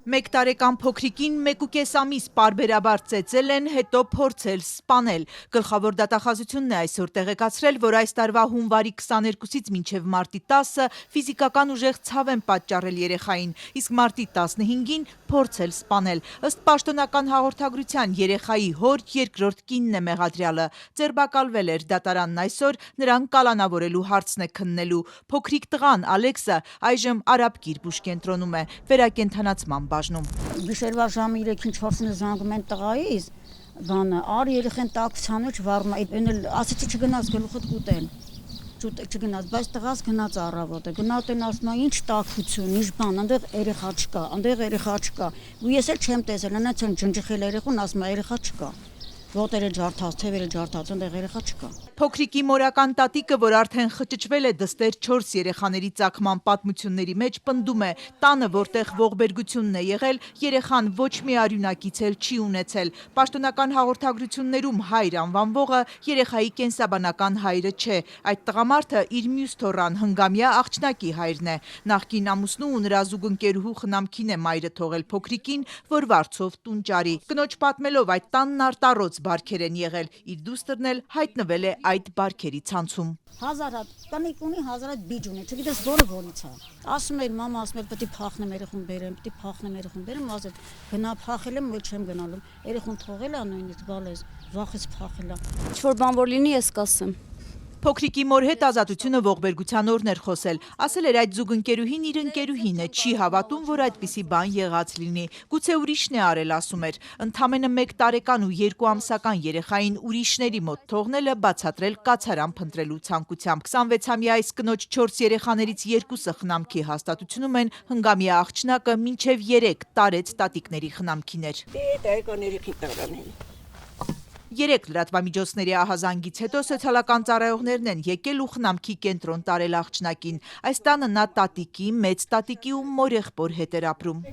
Մեկ տարեկան փոքրիկին 1.5 ամիս պարբերաբար ծեծել են, հետո փորձել սպանել։ Գլխավոր դատախազությունն է այսօր տեղեկացրել, որ այս տարվա հունվարի 22-ից մինչև մարտի 10-ը ֆիզիկական ուժեղ ցավ են պատճառել երեխային, իսկ մարտի 15-ին փորձել սպանել։ Ըստ պաշտոնական հաղորդագրության երեխայի հոր երկրորդ կինն է մեղադրյալը։ Ձերբակալվել էր դատարանն այսօր, նրան կալանավորելու հարցն է քննելու։ Փոքրիկ տղան Ալեքսը այժմ Արաբկիր բուժկենտրոնում է, վերակենդանացման բաժնում։ Գիշերվա ժամը 3-ին 4-ին զանգում են տղայիս, բանը, արի երեխեն տաքության վարում, այն ասեցի չգնաց գլուխդ կուտեն, չգնաց, բայց տղաս գնաց առավոտը, գնաց են ասում, ինչ տաքություն, ինչ բան, այնտեղ երեխա չկա, ու ես էլ չեմ տեսել, այնց են ջնջխել երեխուն, ասում է երեխա չկա։ Ոտերը ջարդած, թևերը ջարդած, այնտեղ երեխա չկա։ Փոքրիկի մորական տատիկը, որ արդեն խճճվել է դստեր 4 երեխաների ծագման պատմությունների մեջ, պնդում է, տանը, որտեղ ողբերգությունն է եղել, երեխան ոչ մի արյունակից էլ չի ունեցել։ Պաշտոնական հաղորդագրություններում հայր անվանվողը երեխայի կենսաբանական հայրը չէ։ Այդ տղամարդը իր մյուս թոռան հնգամյա աղջնակի հայրն է։ Նախկին ամուսնու ու նրա զուգընկերուհու խնամքին է մայրը թողել փոքրիկին, որ վարձով տուն ճարի։ Կնոջ պատմելով, այդ տանն արտառոց բարքեր են եղել, իր դուստրն էլ հայտնվել է այդ բարքերի ցանցում։ 1000 հատ տնիկ ունի, 1000 հատ բիջ ունի, չգիտես որից է։ Ասում էր մամա, ասում էր պետք է փախնեմ երեխուն բերեմ, ասել գնա փախել եմ, ոչ չեմ գնալու։ Երեխուն թողել է նույնիսկ բալես, վախից փախել է։ Ինչ որ բան որ լինի, ես կասեմ։ Փոքրիկի մոր հետ Ազատությունը ողբերգության օրն էր խոսել, ասել էր այդ զուգընկերուհին իր ընկերուհին է, չի հավատում, որ այդպիսի բան եղած լինի, գուցե ուրիշն է արել, ասում էր, ընդամենը 1 տարեկան ու 2 ամսական երեխային ուրիշների մոտ թողնելը բացատրել կացարան փնտրելու ցանկությամբ։ 26-ամյա այս կնոջ 4 երեխաներից 2-ը խնամքի հաստատությունում են, հնգամյա աղջնակը մինչև 3 տարեց տատիկների խնամքիներ։ 3 լրատվամիջոցների ահազանգից հետո սոցիալական ծառայողներն են եկել ու խնամքի կենտրոն տարել աղջնակին։ Այս տանը նա տատիկի, մեծ տատիկի ու մորեղբոր հետ էր ապրում։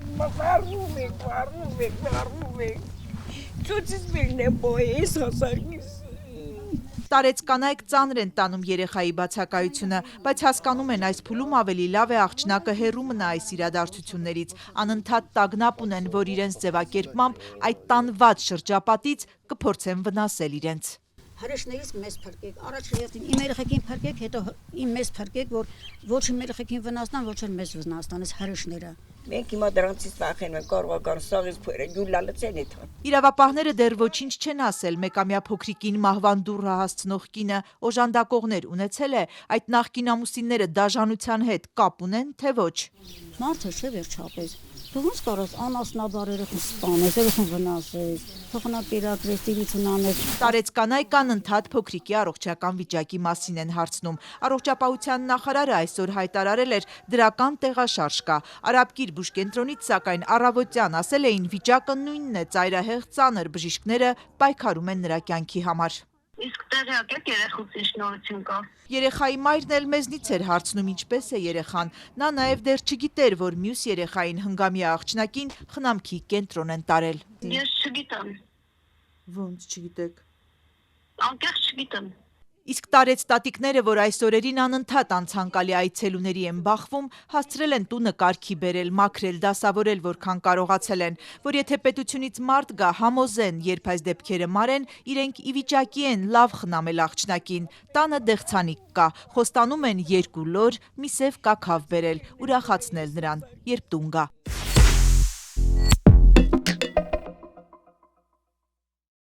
Տարեց կանայք ծանր են տանում երեխայի բացակայությունը, բայց հասկանում են այս փուլում ավելի լավ է աղջնակը հեռու մնա այս իրադարձություններից, անընդհատ տագնապ ունեն, որ իրենց ձևակերպմամբ այդ տանված շրջապատից կփորձեն վնասել իրենց։ Հրեշներից մեզ փրկեք, առաջ իմ երեխեքին փրկեք, հետո իմ մեզ փրկեք, որ ոչ իմ երեխեքին վնասնան, ոչ էլ մեզ վնասնան, այս հրեշները։ Մենք հիմա դրանցից վախենում ենք, կարող է գան սաղից փորը գյուլալցեն էթ։ Իրավապահները դեռ ոչինչ չեն ասել, մեկամյա փոքրիկին մահվան դուռը հասցնող կինը օժանդակողներ ունեցել է, այդ նախկին ամուսինները դաժանության հետ կապ ունեն, թե ոչ։ Մարդը չէ վերջապես։ Դու ոնց կարաս անասնաբար երեխուն սպանես, երեխուն վնասես, թողնա պիրակրես, տիրություն անես։ Տարեց կանայք անընդհատ փոքրիկի առողջական վիճակի մասին են հարցնում։ Առողջապահության նախարարը այսօր հայտարարել էր դրական տեղաշարժ կա։ Արաբկիր բուժկենտրոնից սակայն առավոտյան ասել էին վիճակը նույնն է, ծայրահեղ ծանր բժիշկները պայքարում են նրա կյանքի համար։ Իսկ տեղյակ եք երեխուց ինչ նորություն կա։ Երեխայի մայրն էլ մեզնից էր հարցնում ինչպես է երեխան։ Նա նաև դեռ չգիտեր, որ մյուս երեխային հնգամյա աղջնակին խնամքի կենտրոն են տարել։ Ես չգիտեմ։ Ոնց չգիտեք։ Անկեղծ չգիտեմ։ Իսկ տարեց տատիկները, որ այս օրերին անընդհատ անցանկալի այցելուների են բախվում, հասցրել են տունը կարգի բերել, մաքրել, դասավորել, որքան կարողացել են, որ եթե պետությունից մարդ գա, համոզեն, երբ այս դեպքերը մարեն, իրենք ի վիճակի են լավ խնամել աղջնակին։ Տանը դեղցանիկ կա, խոստանում են 2 լոր, մի սև կաքավ բերել, ուրախացնել նրան, երբ տուն գա։